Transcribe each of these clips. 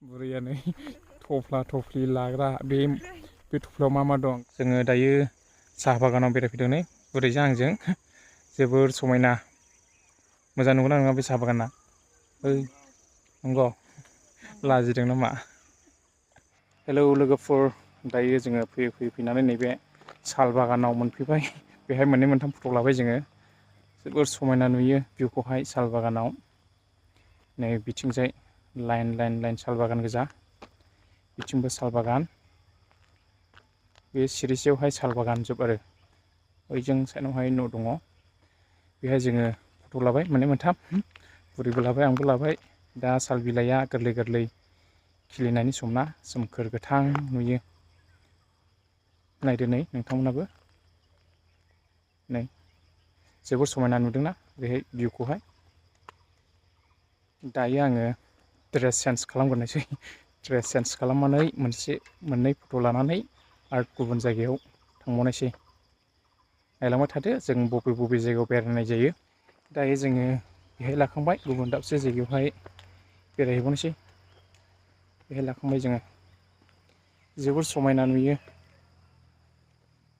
बुरैया नै थफ्ला थफ्लि लाग्रा बे थफ्लायाव मा दं जोङो दायो साहा बागानाव बेरायफैदों नै बुरैजों आंजों जोबोर समायना मोजां नंगौना नङा बे साहा बागाना ओइ नंगौ लाजिदों नामा हेलौ लोगोफोर दायो जोङो फैनानै नैबे साल बागानाव मोनफैबाय बेहाय मोननै मोनथाम फट' लाबाय जोङो जोबोर समायना नुयो भिउखौहाय साल बागानाव नै बिथिंजाय लाइन साल बागान गोजा बिथिंबो साल बागान बे सिरिसेयावहाय साल बागान जोब आरो ओइजों साइडआवहाय न' दङ बेहाय जोङो फट' लाबाय मोननै मोनथाम बुरैबो लाबाय आंबो लाबाय दा साल बिलाइया गोरलै गोरलै खिलिनायनि सम ना सोमखोर गोथां नुयो नायदो नै नोंथांमोनाबो नै जोबोर समायना नुदोंना बेहाय भिउखौहाय दायो आङो ड्रेस चेन्ज खालामग्रोनोसै ड्रेस चेन्ज खालामनानै मोननै फट' लानानै आरो गुबुन जायगायाव थांबावनायसै नायलांबाय थादो जों बबे जायगायाव बेरायनाय जायो दायो जोङो बेहाय लाखांबाय गुबुन दाबसे जायगायावहाय बेरायहैबावनोसै बेहाय लाखांबाय जोङो जोबोर समायना नुयो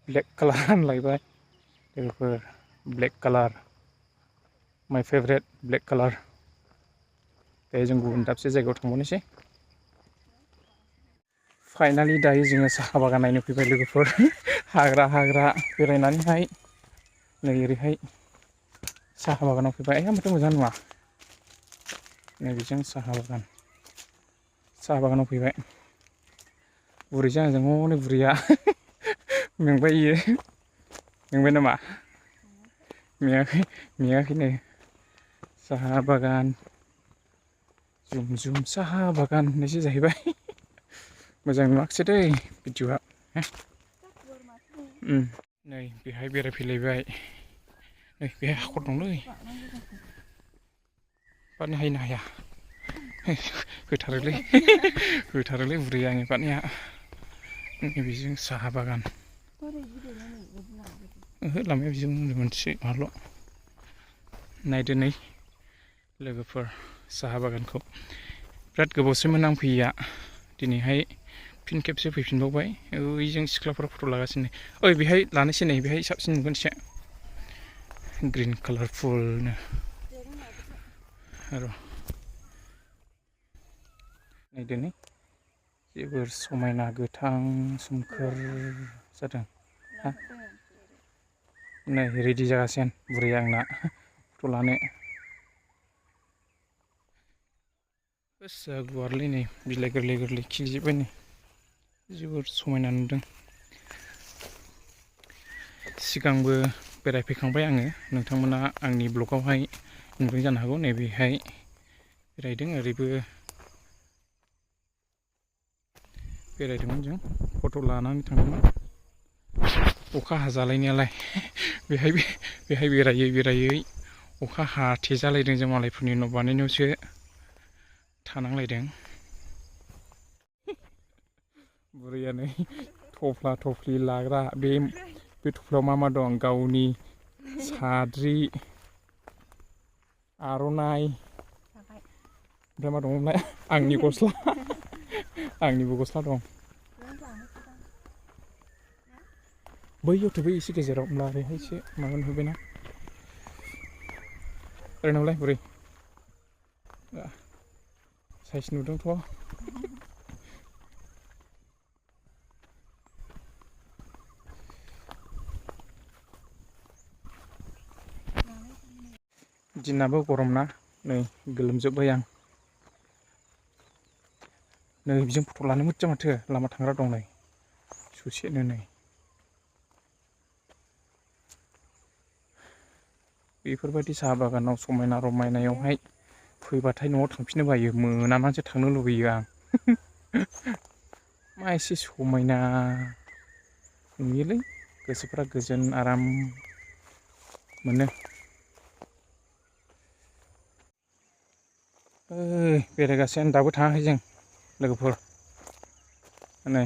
ब्लेक कालार लायबाय लोगोफोर ब्लेक कालार माइ फेभरेट ब्लेक कालार दायो जों गुबुन दाबसे जायगायाव थांबावनोसै फाइनालि दायो जोङो साहा बागान नायनो फैबाय लोगोफोर हाग्रा बेरायनानैहाय नै ओरैहाय साहा बागानाव फैबाय माथो मोजां नुवा नै बेजों साहा बागानाव फैबाय बुरैजों आंजों हनै बुरैया मेंबाय इयो मेंबाय नामा मेङाखैनो साहा बागान जुम साहा बागान होननायसो जाहैबाय मोजां नुवाखिसै दै भिडिअ'आ नै बेहाय बेरायफैलायबाय नै बेहाय हाखर दंलै बारनो हायो ना हाया होथारोलै बुरैया आंनि बारनाया बेजों साहा बागान ओहो लामाया बिजों मोनसे माल' नायदो नै लोगोफोर साहा बागानखौ बिराद गोबावसैमोन आं फैयैया दिनैहाय फिन खेबसे फैफिनबावबाय ओइजों सिख्लाफोरा फट' लागासिनो ओइ बेहाय लानोसै नै बेहाय साबसिन नुगोन एसे ग्रिन कालारफुलनो र' नायदो नै जोबोर समायना गोथां सोमखोर जादों नै रेडि जागासिनो बुरैया आंना फट' लानो गोसोआ गुवारलै नै बिलाइ गोरलै खिलिजोब्बाय नै जोबोर समायना नुदों सिगांबो बेरायफैखांबाय आङो नोंथांमोना आंनि ब्लगावहाय नुदों जानो हागौ नैबेहाय बेरायदों ओरैबो बेरायदोंमोन जों फट' लानानै थांदोंमोन अखा हाजालायनायालाय बेहाय बेरायै अखा हाथेजालायदों जों मालायफोरनि न' बानायनायावसो थानांलायदों बुरैया नै थफ्ला थफ्लि लाग्रा बे थफ्लायाव मा दं गावनि साद्रि आर'नाइ ओमफ्राय मा दंमोनलाय आंनि गस्ला आंनिबो गस्ला दं बैयावथ' बै एसे गेजेराव होमब्ला ओरैहाय एसे माबा नुहैबायना ओरैनोलाय बुरै साइज नुदोंथ' दिनाबो गरम ना नै गोलोमजोब्बाय आं नै बिजों फट' लानो मोजां माथो लामा थांग्रा दं नै ससेनो नै बेफोरबायदि साहा बागानाव समायना रमायनायावहाय फैबाथाय न'आव थांफिननो बायो मोनानासो थांनो लुबैयो आं मा एसे समायना नुयोलै गोसोफ्रा गोजोन आराम मोनो बेरायगासिनो दाबो थाङाखै जों लोगोफोर नै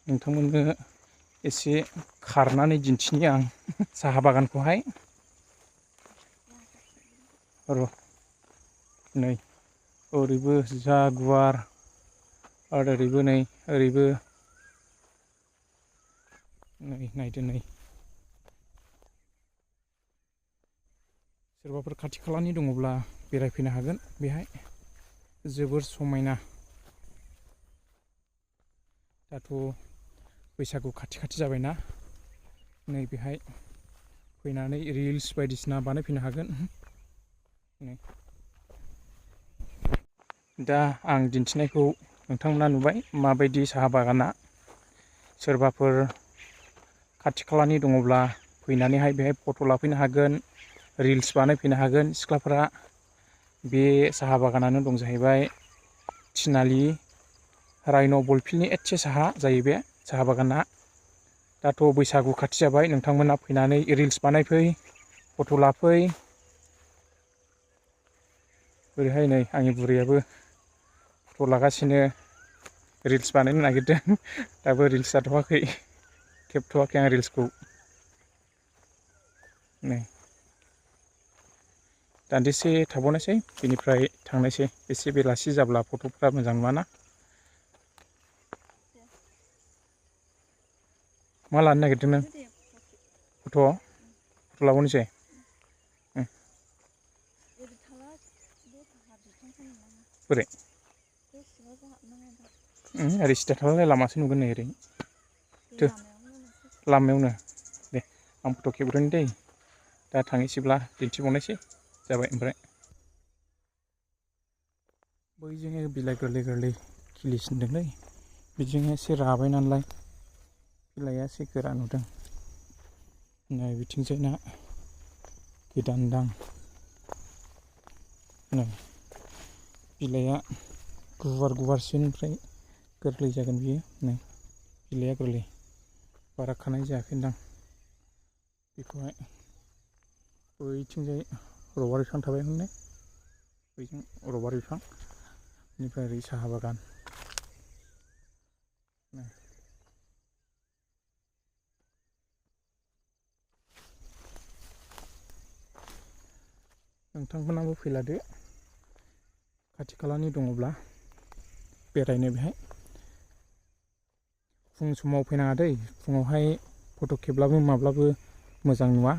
नोंथांमोननो एसे खारनानै दिन्थिनि आं साहा बागानखौहाय र' नै ओरैबो जा गुवार आरो ओरैबो नै ओरैबो नै नायदो नै सोरबाफोर खाथि खालानि दङब्ला बेरायफैनो हागोन बेहाय जोबोर समायना दाथ' बैसागु खाथि खाथि जाबायना नै बेहाय फैनानै रिल्स बायदिसिना बानायफैनो हागोन नै दा आं दिन्थिनायखौ नोंथांमोना नुबाय माबायदि साहा बागाना सोरबाफोर खाथि खालानि दङब्ला फैनानैहाय बेहाय फट' लाफैनो हागोन रिल्स बानायफैनो हागोन सिख्लाफोरा बे साहा बागानानो दं जाहैबाय थिनालि राइन' बलफिल्डनि एसे साहा जायो बे साहा बागाना दाथ' बैसागु खाथि जाबाय नोंथांमोना फैनानै रिल्स बानायफै फट' लाफै ओरैहाय नै आंनि बुरैयाबो फट' लागासिनो रिल्स बानायनो नागिरदों दाबो रिल्स जाथ'वाखै खेबथ'वाखै आं रिल्सखौ नै दान्दिसे थाबावनोसै बेनिफ्राय थांनोसै एसे बेलासि जाब्ला फट'फ्रा मोजां नुवाना मा लानो नागिरदों नों फट' लाबावनोसै बोरै ओरै सिदा थांलाय लामासो नुगोन नै ओरै लामायावनो दे आं फट' खेबग्रोनि दै दा थांनोसैब्ला दिन्थिबावनोसै जाबाय ओमफ्राय बैजोंनो बिलाइ गोरलै गोरलै खिलिसिनदोंलै बिदिनो एसे राबाय नालाय बिलाइआ एसे गोरा नुदों नै बिथिंजायना गोदानदां नै बिलाइआ गुवार गुवारसिन ओमफ्राय गोरलै जागोन बियो नै बिलाइआ गोरलै बारा खानाय जायाखैदां बेखौहाय बैथिंजाय रबार बिफां थाबाय हनै बैजों रबार बिफां बेनिफ्राय ओरै साहा बागान नोंथांमोनाबो फैलादो खाथि खालानि दङब्ला बेरायनो बेहाय फुं समाव फैनाङा दै फुङावहाय फट' खेबब्लाबो माब्लाबो मोजां नुवा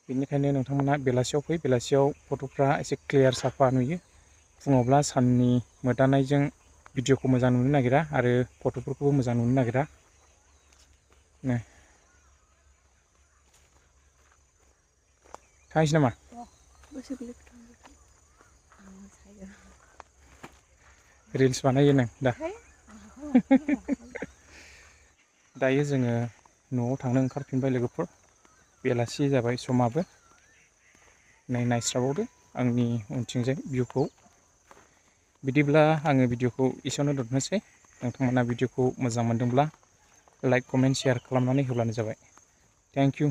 बेनिखायनो नोंथांमोना बेलासियाव फै बेलासियाव फट'फ्रा एसे क्लियार साफा नुयो फुङावब्ला साननि मोदाननायजों भिडिअ'खौ मोजां नुनो नागिरा आरो फट'फोरखौबो मोजां नुनो नागिरा नै थांसै नामा रिल्स बानायो नों दा दायो जोङो न'आव थांनो ओंखारफिनबाय लोगोफोर बेलासि जाबाय समाबो नै नायस्राबावदो आंनि उनथिंजाय भिउखौ बिदिब्ला आङो भिडिअ'खौ एसेयावनो दोननोसै नोंथांमोना भिडिअ'खौ मोजां मोनदोंब्ला लाइक कमेन्ट शेयार खालामनानै होब्लानो जाबाय थेंक इउ